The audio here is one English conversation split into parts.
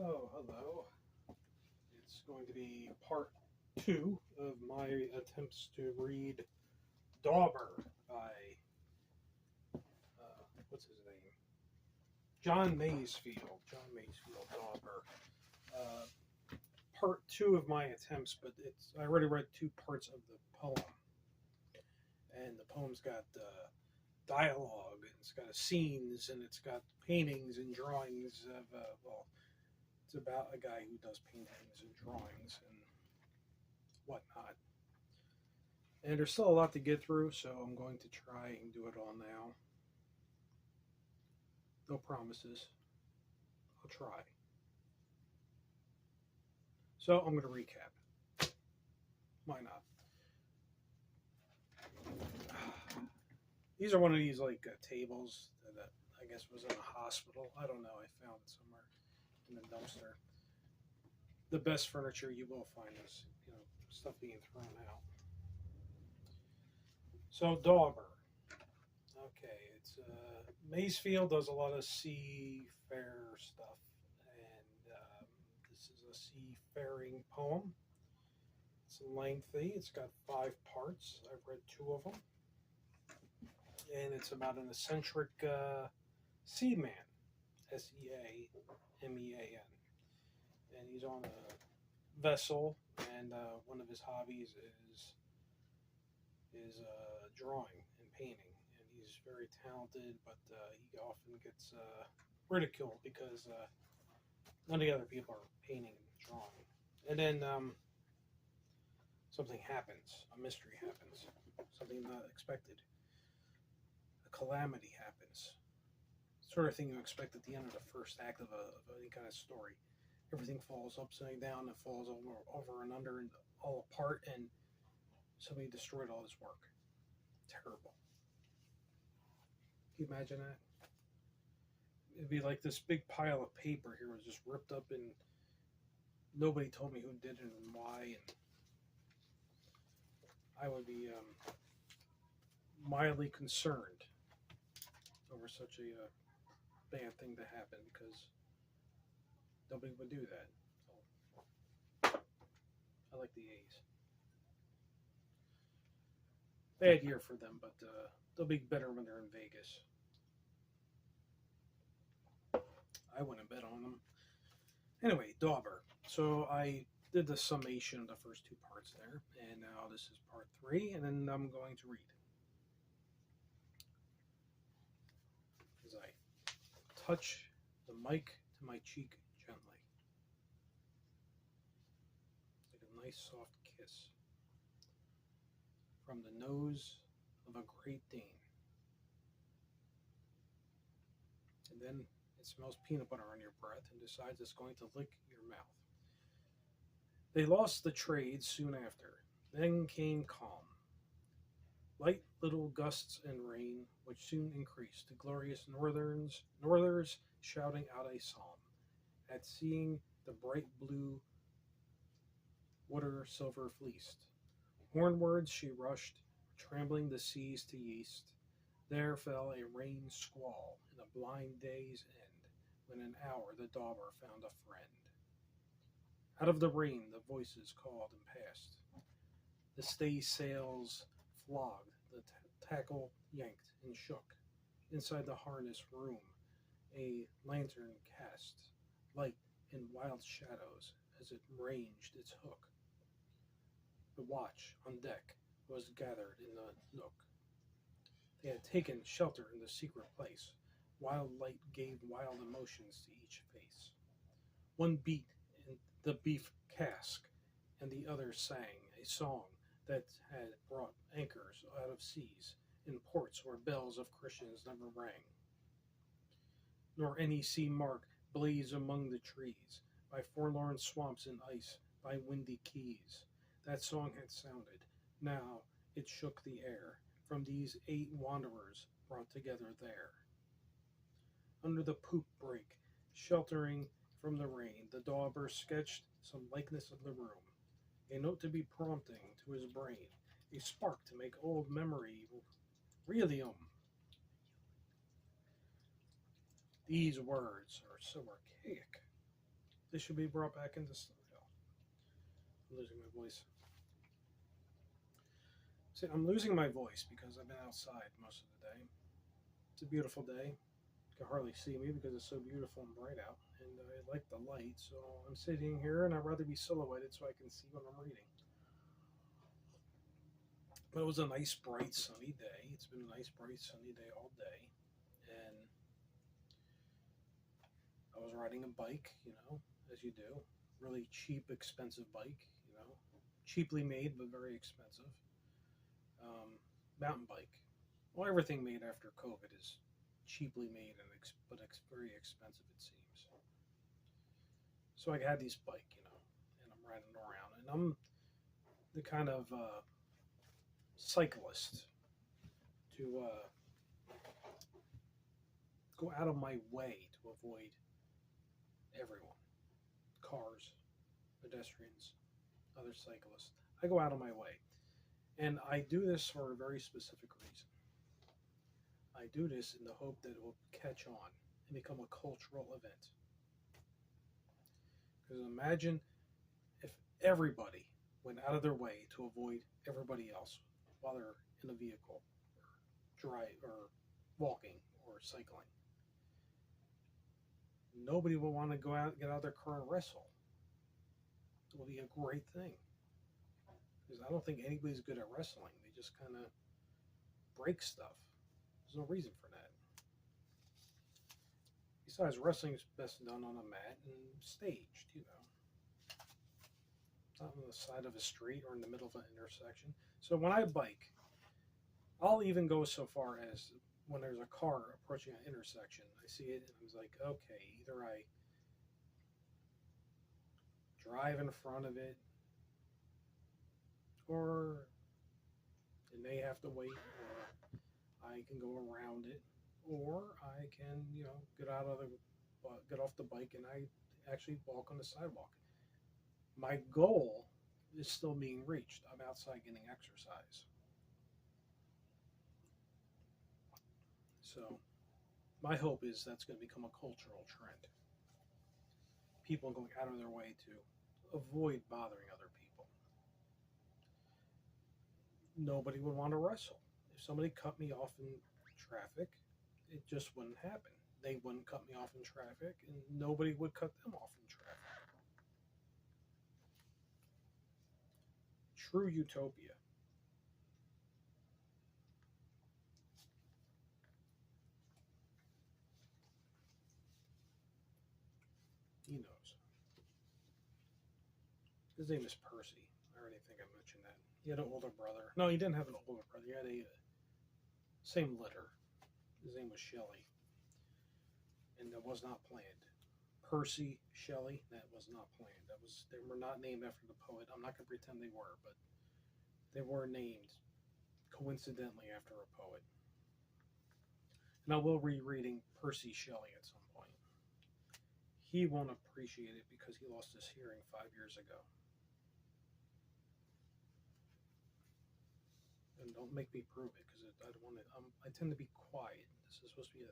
Oh, hello. It's going to be part two of my attempts to read Dauber by, what's his name? John Masefield. John Masefield, Dauber. Uh, Part two of my attempts, but I already read two parts of the poem. And the poem's got dialogue, and it's got scenes, and it's got paintings and drawings of, it's about a guy who does paintings and drawings and whatnot. And there's still a lot to get through, so I'm going to try and do it all now. No promises. I'll try. So I'm going to recap. Why not? These are one of these like tables that I guess was in a hospital. I don't know. I found it somewhere in the dumpster. The best furniture you will find is stuff being thrown out. So Dauber. Okay, it's Masefield does a lot of seafarer stuff, and this is a seafaring poem. It's lengthy. It's got 5 parts. I've read 2 of them, and it's about an eccentric seaman, Seamean, and he's on a vessel, and one of his hobbies is drawing and painting, and he's very talented, but he often gets ridiculed because none of the other people are painting and drawing. And then something happens, a mystery happens, something not expected, a calamity happens. Sort of thing you expect at the end of the first act of any kind of story. Everything falls upside down, it falls over and under and all apart, and somebody destroyed all his work. Terrible. Can you imagine that? It'd be like this big pile of paper here was just ripped up, and nobody told me who did it and why, and I would be mildly concerned over such a bad thing to happen because nobody would do that. So, I like the A's. Bad year for them, but they'll be better when they're in Vegas. I wouldn't bet on them. Anyway, Dauber. So I did the summation of the first 2 parts there, and now this is part 3, and then I'm going to read. As I touch the mic to my cheek gently, like a nice soft kiss from the nose of a Great Dane. And then it smells peanut butter on your breath and decides it's going to lick your mouth. They lost the trade soon after. Then came calm. Light little gusts and rain, which soon increased to glorious northers shouting out a psalm at seeing the bright blue water silver fleeced. Hornwards she rushed, trembling the seas to yeast. There fell a rain squall in a blind day's end, when an hour the Dauber found a friend. Out of the rain the voices called and passed. The stay sails flogged, the tackle yanked and shook. Inside the harness room a lantern cast light in wild shadows as it ranged its hook. The watch on deck was gathered in the nook. They had taken shelter in the secret place. Wild light gave wild emotions to each face. One beat in the beef cask, and the other sang a song that had brought anchors out of seas in ports where bells of Christians never rang, nor any sea mark blaze among the trees, by forlorn swamps and ice, by windy keys. That song had sounded. Now it shook the air from these 8 wanderers brought together there. Under the poop break, sheltering from the rain, the Dauber sketched some likeness of the room, a note to be prompting to his brain, a spark to make old memory realium. These words are so archaic. They should be brought back into style. I'm losing my voice. See, I'm losing my voice because I've been outside most of the day. It's a beautiful day. You can hardly see me because it's so beautiful and bright out, and I like the light. So I'm sitting here, and I'd rather be silhouetted so I can see what I'm reading. But it was a nice, bright, sunny day. It's been a nice, bright, sunny day all day, and I was riding a bike, as you do. Really cheap, expensive bike. Cheaply made, but very expensive. Mountain bike. Well, everything made after COVID is cheaply made, but very expensive, it seems. So I had this bike, and I'm riding around. And I'm the kind of cyclist to go out of my way to avoid everyone. Cars, pedestrians, other cyclists. I go out of my way. And I do this for a very specific reason. I do this in the hope that it will catch on and become a cultural event. Because imagine if everybody went out of their way to avoid everybody else while they're in a vehicle or drive or walking or cycling. Nobody will want to get out of their car and wrestle. It will be a great thing. Because I don't think anybody's good at wrestling. They just kind of break stuff. There's no reason for that. Besides, wrestling is best done on a mat and staged. Not on the side of a street or in the middle of an intersection. So when I bike, I'll even go so far as when there's a car approaching an intersection, I see it and I was like, okay, either I drive in front of it or it may have to wait, or I can go around it, or I can, get off the bike and I actually walk on the sidewalk. My goal is still being reached. I'm outside getting exercise. So my hope is that's going to become a cultural trend. People going out of their way to avoid bothering other people. Nobody would want to wrestle. If somebody cut me off in traffic, it just wouldn't happen. They wouldn't cut me off in traffic, and nobody would cut them off in traffic. True utopia. He knows. His name is Percy. I already think I mentioned that. He had an older brother. No, he didn't have an older brother. He had a same litter. His name was Shelley. And that was not planned. Percy Shelley, that was not planned. They were not named after the poet. I'm not going to pretend they were, but they were named coincidentally after a poet. And I will be reading Percy Shelley at some point. He won't appreciate it because he lost his hearing 5 years ago. And don't make me prove it because I don't want to. I tend to be quiet. This is supposed to be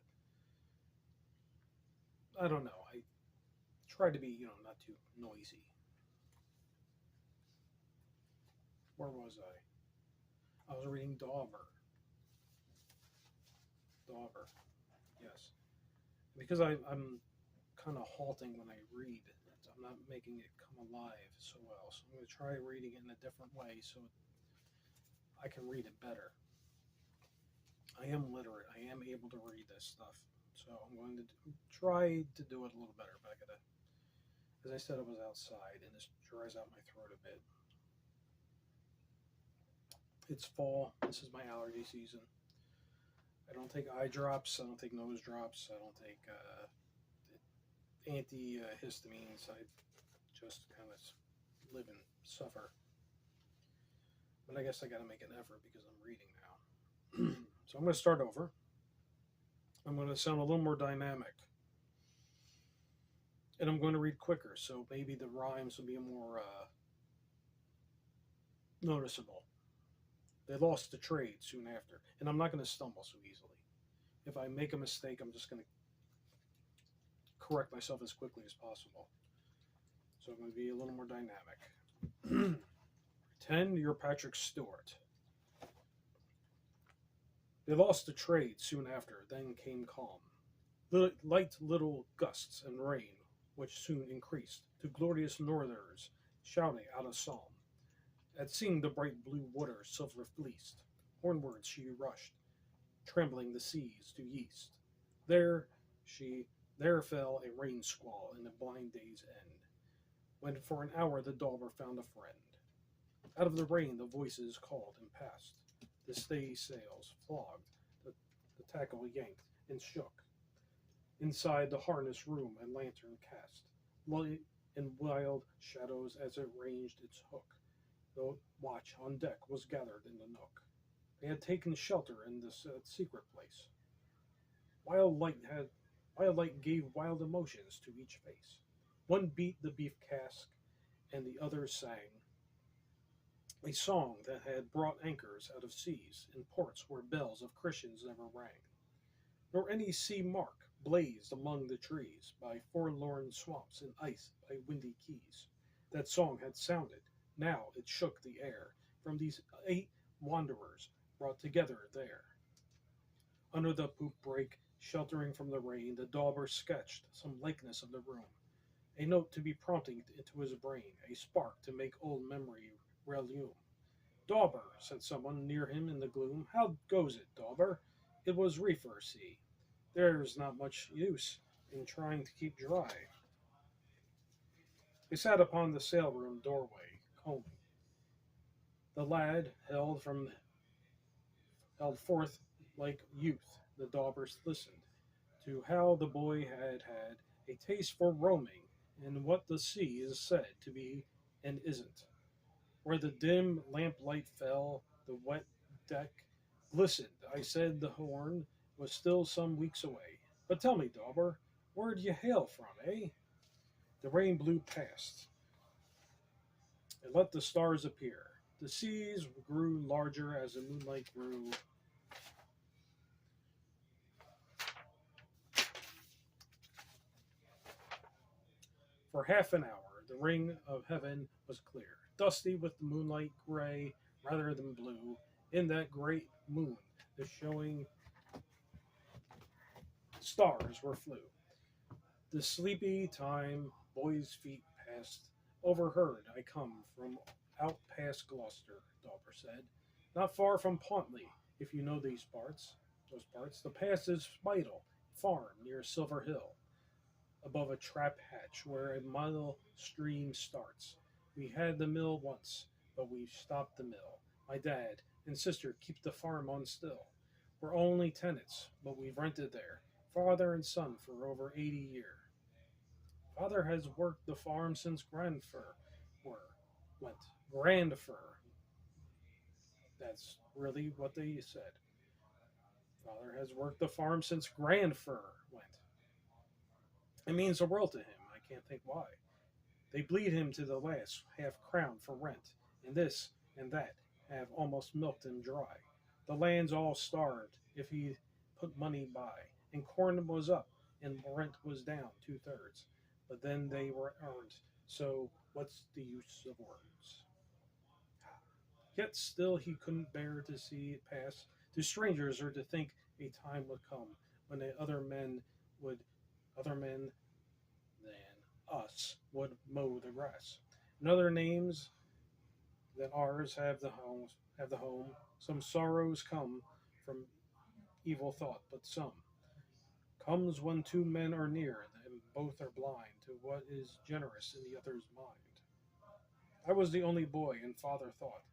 I don't know. I try to be, not too noisy. Where was I? I was reading Dauber. Dauber, yes. Because I'm kind of halting when I read. I'm not making it come alive so well. So I'm going to try reading it in a different way so I can read it better. I am literate. I am able to read this stuff. So I'm going to try to do it a little better. But I got to, as I said, I was outside and this dries out my throat a bit. It's fall. This is my allergy season. I don't take eye drops. I don't take nose drops. I don't take antihistamines. I just kind of live and suffer. But I guess I got to make an effort because I'm reading now. So I'm going to start over. I'm going to sound a little more dynamic. And I'm going to read quicker, so maybe the rhymes will be more noticeable. They lost the trade soon after. And I'm not going to stumble so easily. If I make a mistake, I'm just going to correct myself as quickly as possible. So I'm going to be a little more dynamic. Pretend you're Patrick Stewart. They lost the trade soon after, then came calm. Light little gusts and rain, which soon increased to glorious northers shouting out a psalm. At seeing the bright blue water silver fleeced, hornwards she rushed, trembling the seas to east. There she there fell a rain squall in the blind day's end, when for an hour the Dauber found a friend. Out of the rain the voices called and passed. The stay sails flogged, the tackle yanked and shook. Inside the harness room a lantern cast, light in wild shadows as it ranged its hook. The watch on deck was gathered in the nook. They had taken shelter in this secret place. Wild light had Wild light gave wild emotions to each face. One beat the beef cask, and the other sang a song that had brought anchors out of seas in ports where bells of Christians never rang, nor any sea mark blazed among the trees by forlorn swamps and ice by windy keys. That song had sounded, now it shook the air from these 8 wanderers brought together there. Under the poop break, sheltering from the rain, the Dauber sketched some likeness of the room, a note to be prompting into his brain, a spark to make old memory relume. Dauber, said someone near him in the gloom, how goes it, Dauber? It was reefer, see. There's not much use in trying to keep dry. They sat upon the sailroom doorway, combing. The lad held forth like youth. The Daubers listened to how the boy had had a taste for roaming and what the sea is said to be and isn't. Where the dim lamplight fell, the wet deck glistened. I said the Horn was still some weeks away. But tell me, Dauber, where'd you hail from, eh? The rain blew past and let the stars appear. The seas grew larger as the moonlight grew. For half an hour, the ring of heaven was clear, dusty with the moonlight gray rather than blue. In that great moon, the showing stars were flew. The sleepy time, boys' feet passed. Overheard I come from out past Gloucester, Dauber said. Not far from Pontley, if you know Those parts. The pass is Spital Farm near Silver Hill, above a trap hatch where a mile stream starts. We had the mill once, but we've stopped the mill. My dad and sister keep the farm on still. We're only tenants, but we've rented there, father and son, for over 80 years. Father has worked the farm since Grandfer were went. Grandfer. That's really what they said. Father has worked the farm since Grandfer went. It means the world to him. I can't think why. They bleed him to the last half crown for rent, and this and that have almost milked him dry. The land's all starved if he put money by, and corn was up, and rent was down 2/3. But then they were earned, so what's the use of words? Yet still he couldn't bear to see it pass to strangers or to think a time would come when would other men than us would mow the grass. And other names than ours have the home. Some sorrows come from evil thought, but some comes when 2 men are near, and both are blind to what is generous in the other's mind. I was the only boy, and father thought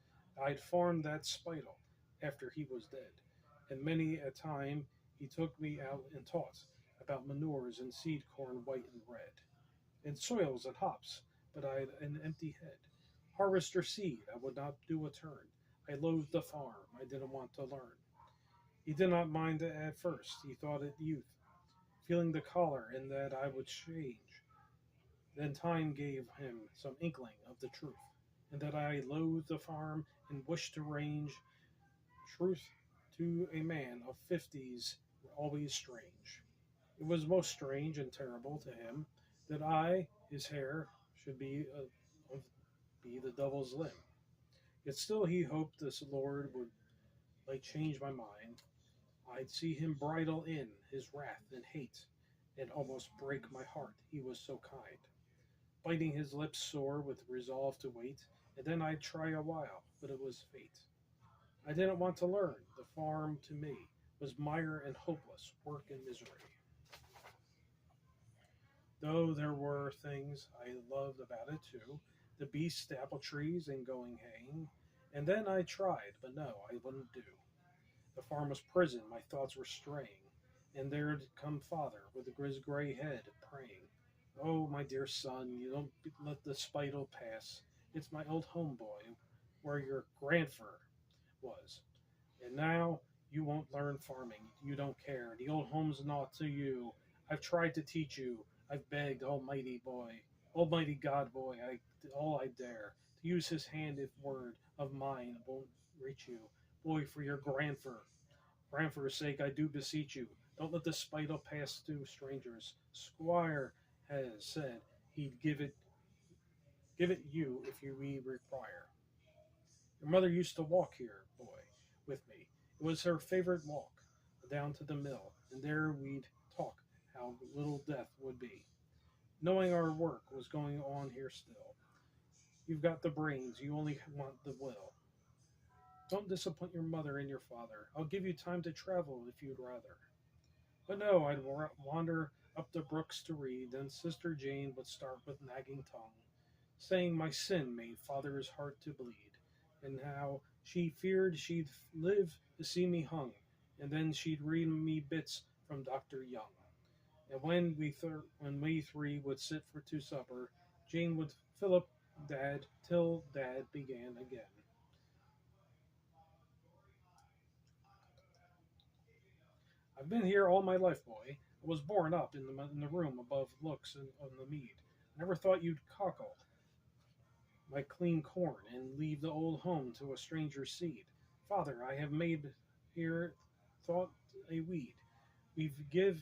I'd farmed that Spital after he was dead, and many a time he took me out and taught about manures and seed corn white and red, and soils and hops, but I'd an empty head. Harvest or seed, I would not do a turn. I loathed the farm, I didn't want to learn. He did not mind it at first, he thought it youth, feeling the collar and that I would change. Then time gave him some inkling of the truth, and that I loathed the farm and wished to range. Truth to a man of 50s always strange. It was most strange and terrible to him that I, his hair, should be the devil's limb. Yet still he hoped this Lord would like change my mind. I'd see him bridle in his wrath and hate, and almost break my heart, he was so kind. Biting his lips sore with resolve to wait, and then I'd try a while, but it was fate. I didn't want to learn. The farm to me was mire and hopeless work and misery. Though there were things I loved about it too, the beasts, the apple trees, and going haying. And then I tried, but no, I wouldn't do. The farm was prison, my thoughts were straying, and there'd come father with his gray head, praying, "Oh, my dear son, you don't let the spittle pass. It's my old home, boy, where your grandfer was. And now you won't learn farming. You don't care. The old home's naught to you. I've tried to teach you. I've begged, almighty boy, almighty God, boy, all I dare, to use his hand if word of mine won't reach you. Boy, for your grandfer's sake, I do beseech you, don't let the spittle pass to strangers. Squire has said he'd give it you if you we require. Your mother used to walk here, boy, with me. It was her favorite walk, down to the mill, and there we'd talk how little death would be, knowing our work was going on here still. You've got the brains, you only want the will. Don't disappoint your mother and your father. I'll give you time to travel if you'd rather. But no, I'd wander up the brooks to read, then Sister Jane would start with nagging tongue, saying my sin made father's heart to bleed, and how she feared she'd live to see me hung, and then she'd read me bits from Dr. Young. And when we three would sit for to supper, Jane would fill up Dad till Dad began again. I've been here all my life, boy. I was born up in the room above looks and on the mead. I never thought you'd cockle my clean corn and leave the old home to a stranger's seed. Father, I have made here thought a weed. We give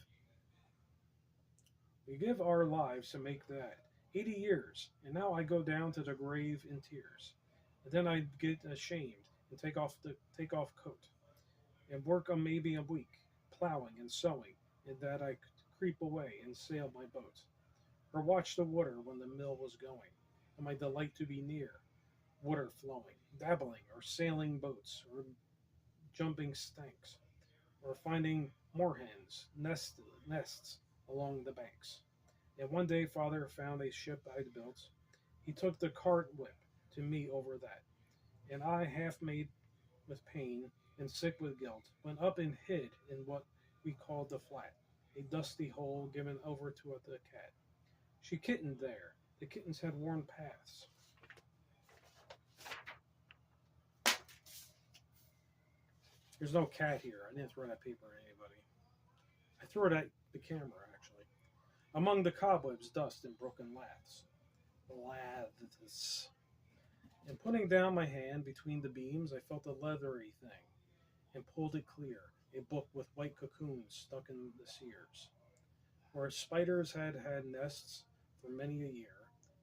we give our lives to make that. 80 years, and now I go down to the grave in tears. And then I get ashamed and take off coat and work on maybe a week, plowing and sowing, and that I could creep away and sail my boat, or watch the water when the mill was going, and my delight to be near, water flowing, dabbling, or sailing boats, or jumping stanks, or finding moorhens, nests along the banks. And one day father found a ship I'd built. He took the cart whip to me over that, and I, half made with pain and sick with guilt, went up and hid in what we called the flat, a dusty hole given over to the cat. She kittened there. The kittens had worn paths. There's no cat here. I didn't throw that paper at anybody. I threw it at the camera, actually. Among the cobwebs, dust, and broken laths. Laths. And putting down my hand between the beams, I felt a leathery thing and pulled it clear, a book with white cocoons stuck in the sears, where spiders had had nests for many a year.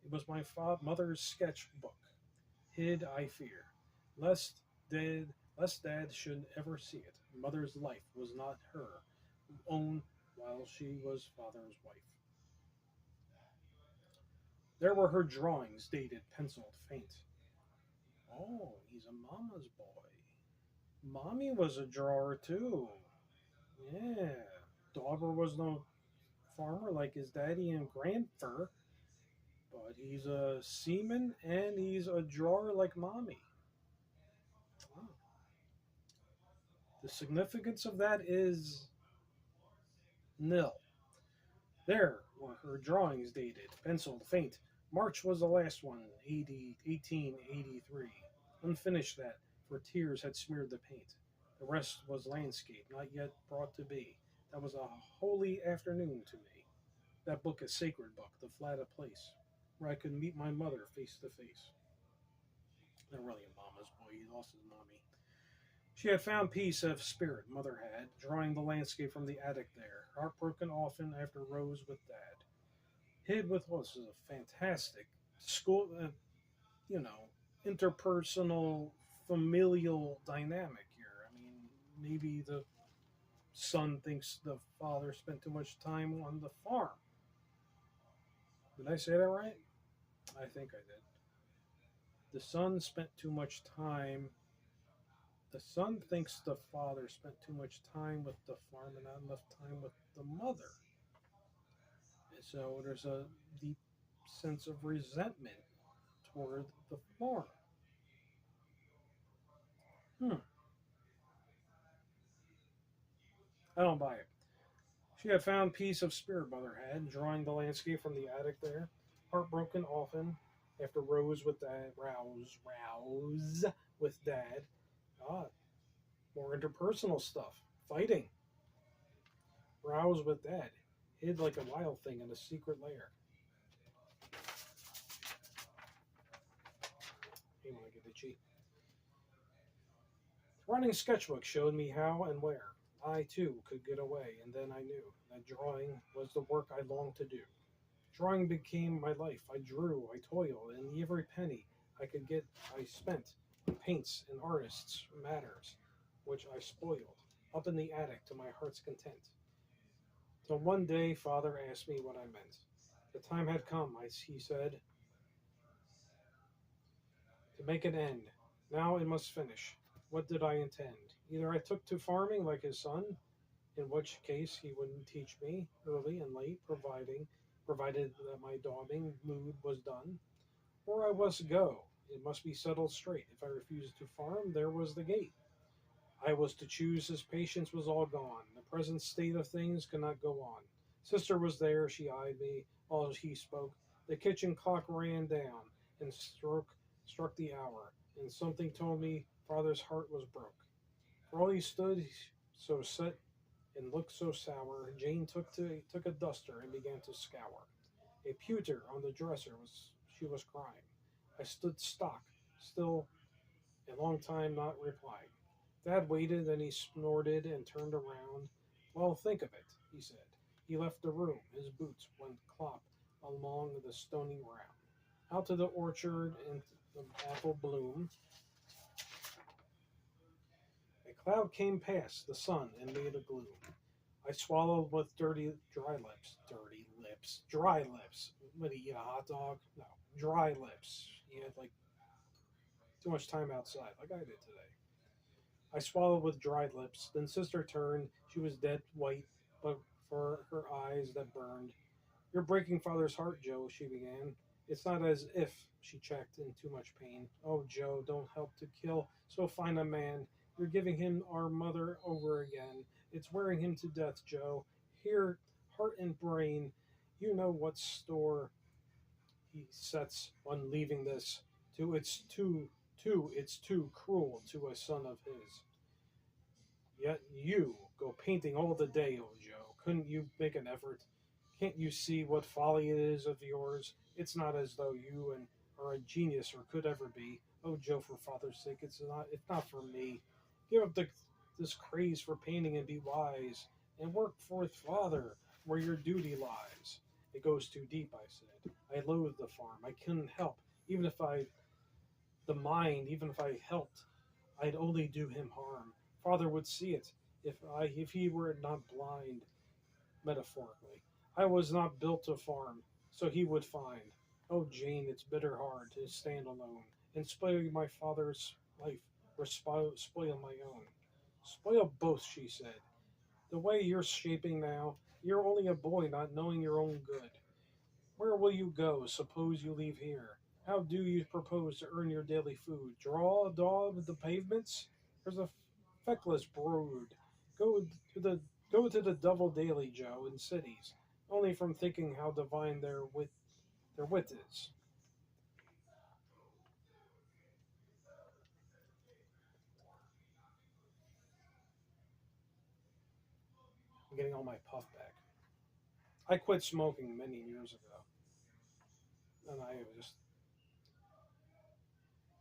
It was my mother's sketch book, hid, I fear, lest dad, lest Dad should ever see it. Mother's life was not her own while she was father's wife. There were her drawings, dated, penciled, faint. Oh, he's a mama's boy. Mommy was a drawer too. Yeah. Dauber was no farmer like his daddy and grandfer, but he's a seaman and he's a drawer like mommy. Wow. The significance of that is nil. There were her drawings dated, penciled, faint. March was the last one, 1883. Unfinished that, for tears had smeared the paint. The rest was landscape, not yet brought to be. That was a holy afternoon to me. That book a sacred book, the flat a place, where I could meet my mother face to face. Not really a mama's boy, he lost his mommy. She had found peace of spirit, mother had, drawing the landscape from the attic there, heartbroken often after rows with dad. Hid with what was a fantastic school, you know, interpersonal, familial dynamic here. I mean, maybe the son thinks the father spent too much time on the farm. Did I say that right? I think I did. The son spent too much time. The son thinks the father spent too much time with the farm and not enough time with the mother. So there's a deep sense of resentment toward the farm. Hmm, I don't buy it. She had found peace of spirit, Mother had, drawing the landscape from the attic there. Heartbroken often, after rouse with Dad. Ah, more interpersonal stuff. Fighting. Rouse with Dad. Hid like a wild thing in a secret lair. Hey, want to get itchy. Running sketchbook showed me how and where. I, too, could get away, and then I knew that drawing was the work I longed to do. Drawing became my life. I drew, I toiled, and every penny I could get I spent on paints and artists' matters, which I spoiled, up in the attic to my heart's content. Till one day father asked me what I meant. The time had come, he said, to make an end. Now it must finish. What did I intend? Either I took to farming like his son, in which case he wouldn't teach me early and late, provided that my daubing mood was done, or I was to go. It must be settled straight. If I refused to farm, there was the gate. I was to choose. His patience was all gone. The present state of things could not go on. Sister was there. She eyed me while he spoke. The kitchen clock ran down and struck the hour, and something told me father's heart was broke. For all he stood so set and looked so sour, Jane took a duster and began to scour. A pewter on the dresser was she was crying. I stood stock, still a long time not replying. Dad waited, then he snorted and turned around. Well, think of it, he said. He left the room. His boots went clop along the stony ground. Out to the orchard and the apple bloom. A cloud came past the sun and made a gloom. I swallowed with dry lips. What, did he eat a hot dog? No, dry lips. He had like too much time outside, like I did today. I swallowed with dried lips. Then sister turned. She was dead white, but for her eyes that burned. You're breaking father's heart, Joe, she began. It's not as if, she checked in too much pain. Oh, Joe, don't help to kill so fine a man. You're giving him our mother over again. It's wearing him to death, Joe. Here, heart and brain, you know what store he sets on leaving this. It's too cruel to a son of his. Yet you go painting all the day, old Joe. Couldn't you make an effort? Can't you see what folly it is of yours? It's not as though you and are a genius or could ever be. Oh, Joe, for father's sake, it's not for me. Give up this craze for painting and be wise, and work for father where your duty lies. It goes too deep, I said. I loathe the farm. I couldn't help, even if I even if I helped, I'd only do him harm. Father would see it if he were not blind, metaphorically. I was not built to farm, so he would find. Oh, Jane, it's bitter hard to stand alone and spoil my father's life or spoil my own. Spoil both, she said. The way you're shaping now, you're only a boy not knowing your own good. Where will you go? Suppose you leave here. How do you propose to earn your daily food? Draw, daub the pavements? There's a feckless brood. Go to the Go to the double daily, Joe, in cities, only from thinking how divine their wit is. I'm getting all my puff back. I quit smoking many years ago, and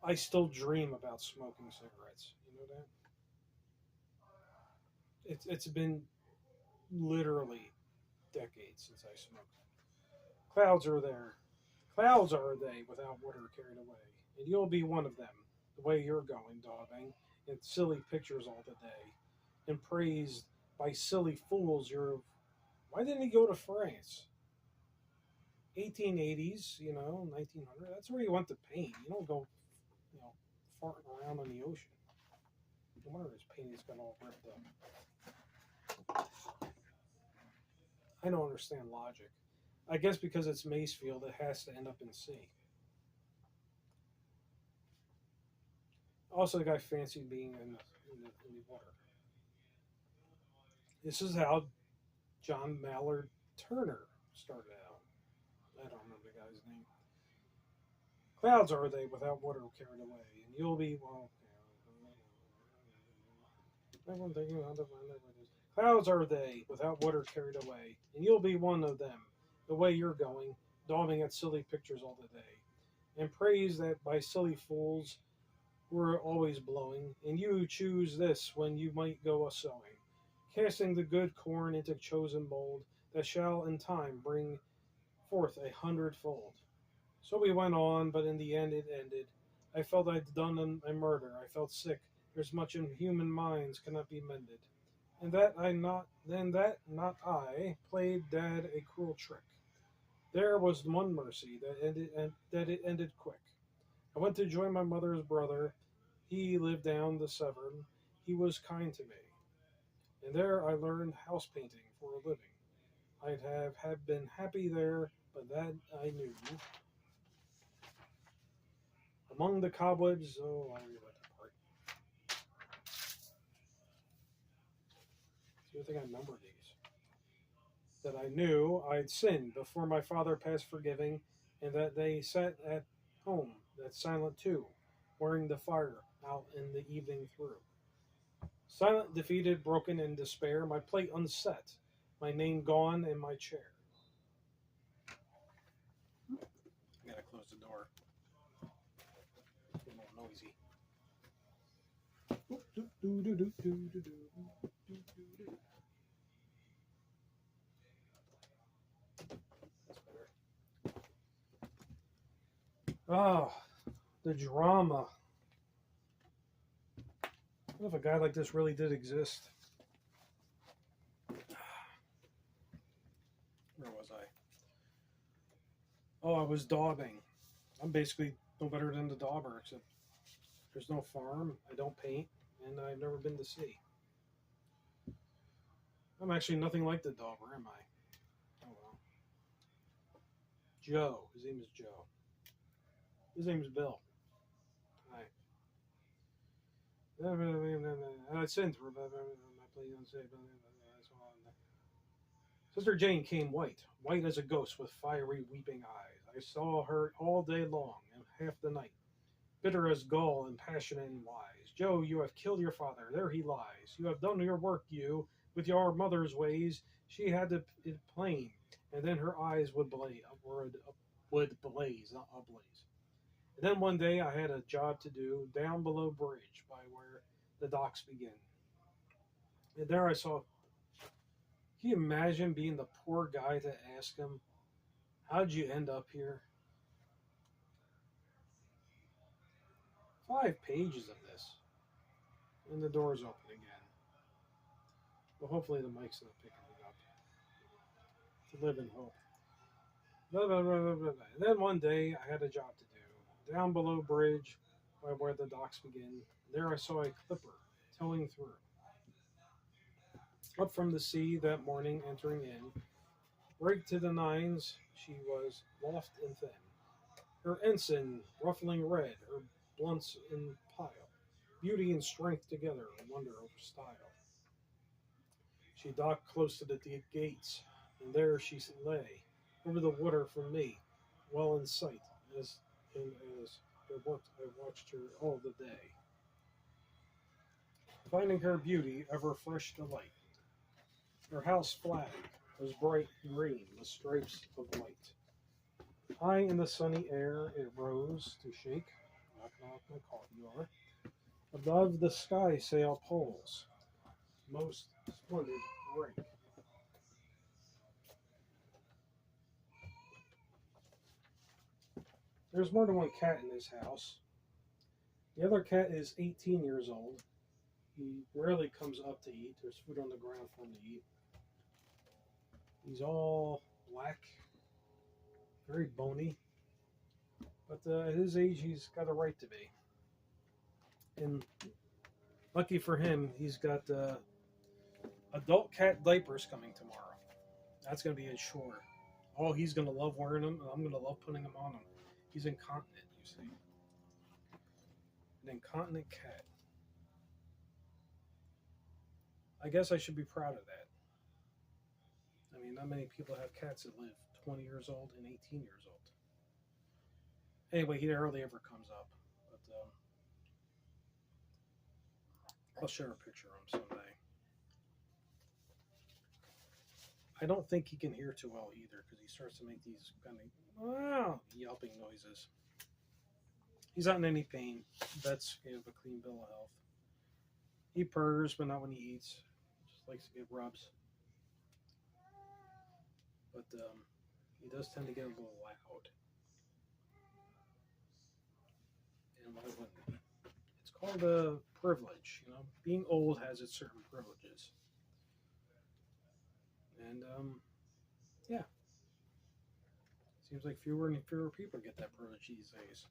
I still dream about smoking cigarettes. You know that? It's been literally decades since I smoked. Clouds are there. Clouds are they without water carried away, and you'll be one of them, the way you're going, daubing, in silly pictures all the day, and praised by silly fools you're. Why didn't he go to France? 1880s, 1900. That's where you went to paint. You don't go, you know, farting around on the ocean. No wonder his paintings got all ripped up. I don't understand logic. I guess because it's Masefield, it has to end up in sea. Also, the guy fancied being in the water. This is how John Mallard Turner started out. I don't remember the guy's name. Clouds are they without water carried away, and you'll be well. Everyone thinking how to find out what it is. Clouds are they without water carried away, and you'll be one of them. The way you're going, daubing at silly pictures all the day, and praise that by silly fools we're always blowing, and you choose this when you might go a sowing, casting the good corn into chosen mold that shall in time bring forth 100-fold. So we went on, but in the end it ended. I felt I'd done a murder. I felt sick. There's much in human minds cannot be mended. And that not I played Dad a cruel trick. There was one mercy that it ended quick. I went to join my mother's brother. He lived down the Severn. He was kind to me, and there I learned house painting for a living. I'd have been happy there, but that I knew. Among the cobwebs, oh, I really like that part. See, I think I remember these. That I knew I'd sinned before my father passed forgiving, and that they sat at home, that silent too, wearing the fire out in the evening through. Silent, defeated, broken in despair, my plate unset, my name gone in my chair. I gotta close the door. It's a little noisy. That's better. Oh, the drama. What if a guy like this really did exist? Where was I? Oh, I was daubing. I'm basically no better than the dauber, except there's no farm, I don't paint, and I've never been to sea. I'm actually nothing like the dauber, am I? Oh well. Joe. His name is Joe. His name is Bill. Hi. I sent her, but my play unsaved. Sister Jane came white as a ghost with fiery, weeping eyes. I saw her all day long and half the night, bitter as gall and passionate and wise. Joe, you have killed your father. There he lies. You have done your work, you, with your mother's ways. She had it plain, and then her eyes would blaze, not ablaze. And then one day I had a job to do down below bridge by where the docks begin. And there I saw. Can you imagine being the poor guy to ask him, how'd you end up here? 5 pages of this. And the door's open again. Well, hopefully the mic's not picking it up. To live in hope. Blah, blah, blah, blah, blah. And then one day I had a job to do. Down below bridge, by where the docks begin, there I saw a clipper towing through. Up from the sea that morning, entering in, rigged to the nines, she was loft and thin. Her ensign ruffling red, her blunts in pile, beauty and strength together, wonder over style. She docked close to the gates, and there she lay, over the water from me, well in sight, as I worked, I watched her all the day, finding her beauty ever fresh delight. Her house flag was bright green with stripes of white. High in the sunny air it rose to shake, knock knock my coffee are, above the sky sail poles, most splendid rank. There's more than one cat in this house. The other cat is 18 years old. He rarely comes up to eat. There's food on the ground for him to eat. He's all black, very bony. But at his age, he's got a right to be. And lucky for him, he's got adult cat diapers coming tomorrow. That's going to be his chore. Oh, he's going to love wearing them, and I'm going to love putting them on him. He's incontinent, you see. An incontinent cat. I guess I should be proud of that. I mean, not many people have cats that live 20 years old and 18 years old. Anyway, he hardly ever comes up. But I'll share a picture of him someday. I don't think he can hear too well either because he starts to make these kind of yelping noises. He's not in any pain. Vets gave a clean bill of health. He purrs, but not when he eats. Just likes to get rubs. But he does tend to get a little loud. And it's called a privilege. You know, being old has its certain privileges. And yeah, seems like fewer and fewer people get that privilege these days.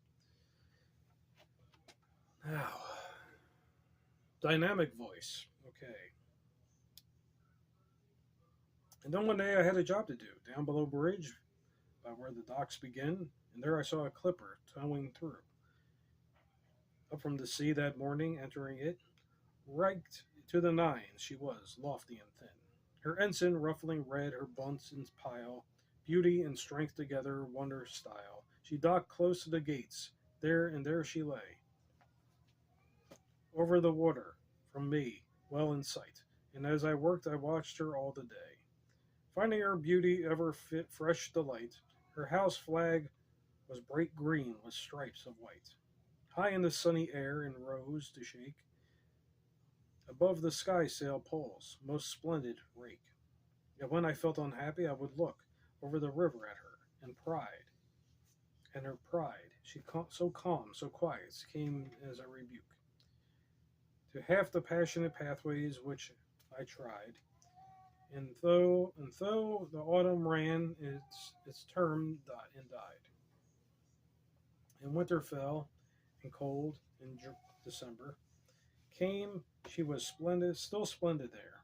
Now, dynamic voice. Okay. And then one day I had a job to do down below bridge, by where the docks begin, and there I saw a clipper towing through. Up from the sea that morning, entering it, right to the nines she was, lofty and thin. Her ensign ruffling red, her bunsen's pile, beauty and strength together, wonder style. She docked close to the gates, there she lay. Over the water, from me, well in sight, and as I worked I watched her all the day. Finding her beauty ever fit fresh delight, her house flag was bright green with stripes of white. High in the sunny air and rose to shake, above the sky sail poles, most splendid rake. Yet when I felt unhappy, I would look over the river at her, and pride, and her pride, so calm, so quiet, came as a rebuke. To half the passionate pathways which I tried, and though the autumn ran its term and died, and winter fell, and cold in December came, she was splendid, still splendid there,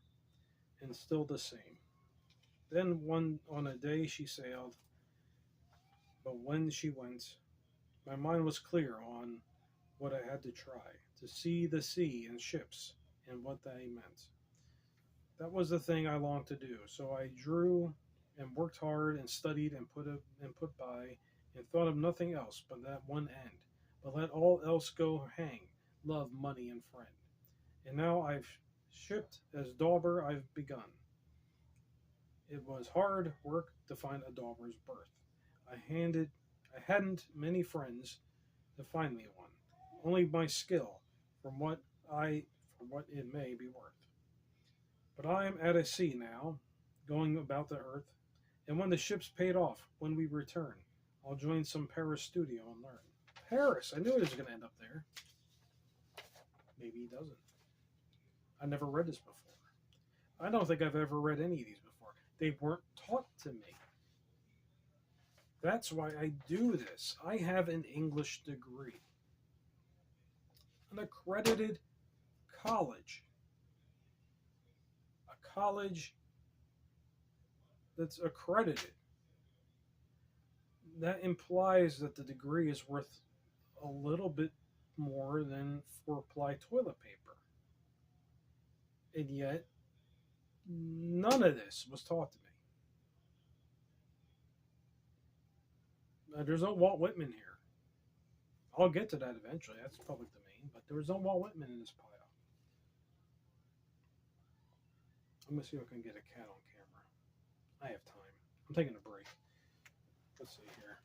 and still the same. Then on a day she sailed, but when she went, my mind was clear on what I had to try, to see the sea and ships and what they meant. That was the thing I longed to do, so I drew and worked hard and studied and put by and thought of nothing else but that one end. But let all else go hang, love, money, and friend. And now I've shipped as Dauber I've begun. It was hard work to find a Dauber's berth. I hadn't many friends to find me one. Only my skill, for what it may be worth. But I am at a sea now, going about the earth, and when the ship's paid off, when we return, I'll join some Paris studio and learn. Paris! I knew it was going to end up there. Maybe he doesn't. I never read this before. I don't think I've ever read any of these before. They weren't taught to me. That's why I do this. I have an English degree. An accredited college. A college that's accredited. That implies that the degree is worth a little bit more than 4-ply toilet paper. And yet, none of this was taught to me. There's no Walt Whitman here. I'll get to that eventually. That's public domain. But there's no Walt Whitman in this pile. I'm going to see if I can get a cat on camera. I have time. I'm taking a break. Let's see here.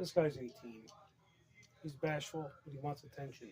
This guy's 18. He's bashful, but he wants attention.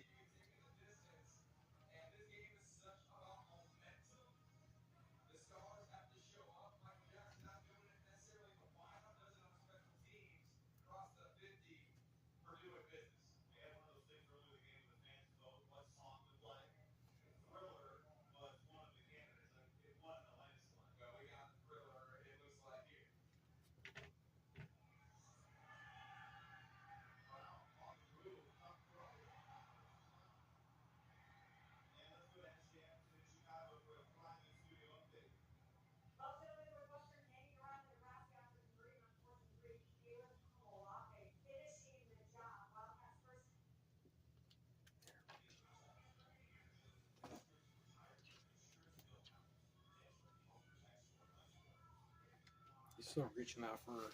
He's still reaching out for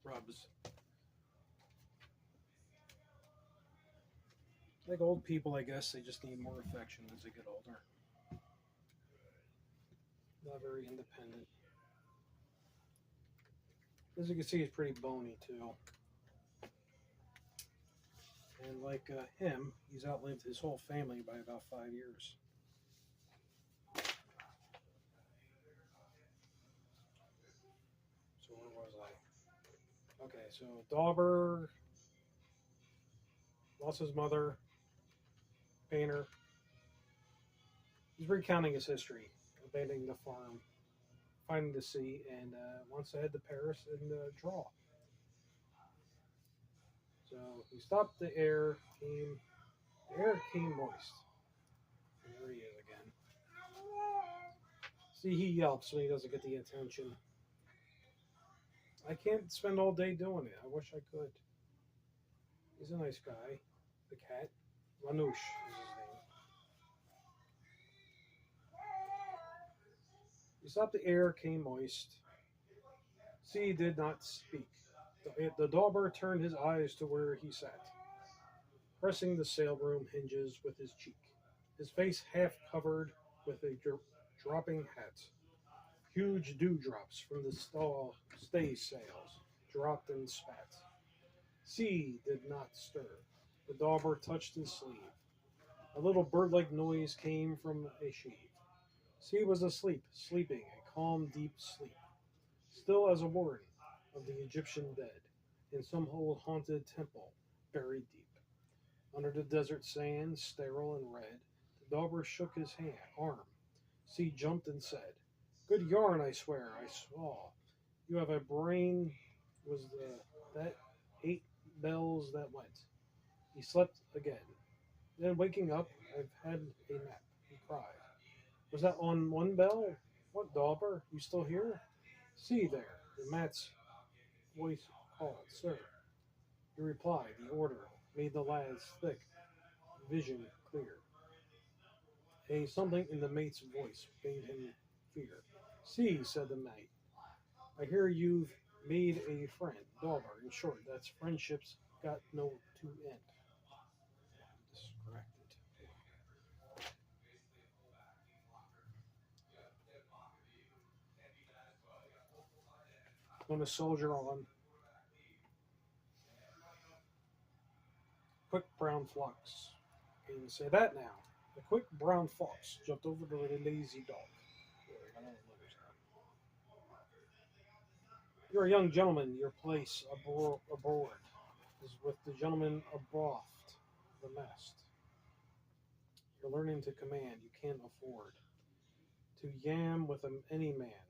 rubs. Like old people, I guess, they just need more affection as they get older. Not very independent. As you can see, he's pretty bony, too. And like him, he's outlived his whole family by about 5 years. So where was I? Okay, so Dauber lost his mother, painter. He's recounting his history, abandoning the farm, finding the sea, and wants to head to Paris and draw. So he stopped. The air came moist. And there he is again. See, he yelps when he doesn't get the attention. I can't spend all day doing it. I wish I could. He's a nice guy. The cat. Manouche is his name. He stopped. The air came moist. See, he did not speak. The Dauber turned his eyes to where he sat, pressing the sailroom hinges with his cheek, his face half covered with a dropping hat. Huge dewdrops from the stay sails dropped and spat. C did not stir. The Dauber touched his sleeve. A little bird-like noise came from a sheave. C was asleep, sleeping a calm, deep sleep, still as a warden of the Egyptian dead, in some old haunted temple buried deep. Under the desert sand, sterile and red, the Dauber shook his arm. C jumped and said, "Good yarn, I swear, I saw. You have a brain, was that 8 bells that went." He slept again. Then waking up, "I've had a nap," he cried. "Was that on 1 bell? What, Dauber, you still here?" "See there," the mat's voice called, "Sir." He replied. The order made the lad's thick vision clear. A something in the mate's voice made him fear. "See," said the mate, "I hear you've made a friend, Dauber. In short, that's friendship's got no to end." I'm distracted. Going to soldier on. Quick brown fox. Can you say that now? The quick brown fox jumped over to the lazy dog. "You're a young gentleman. Your place aboard is with the gentleman abaft the mast. You're learning to command. You can't afford to yam with any man.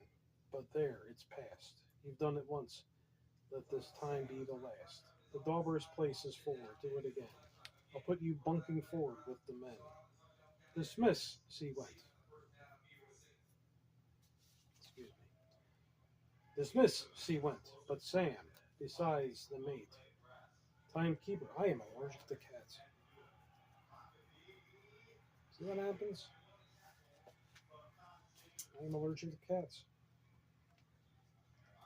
But there, it's past. You've done it once. Let this time be the last. The Dauber's place is forward. Do it again. I'll put you bunking forward with the men." "Dismiss," C went. Excuse me. "Dismiss," C went. But Sam, besides the mate, timekeeper, I am allergic to cats. See what happens? I am allergic to cats.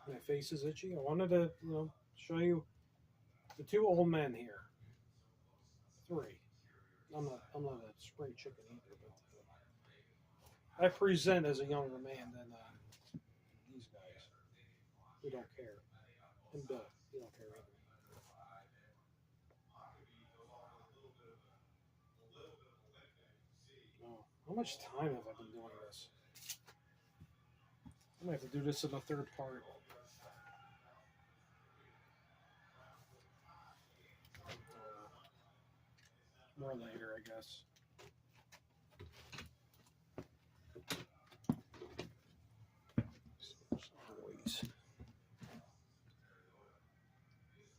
My face is itchy. I wanted to, show you the 2 old men here. 3. I'm not a spring chicken either, but I present as a younger man than these guys who don't care. And Bill, you don't care either. How much time have I been doing this? I might have to do this in the third part. More later, I guess.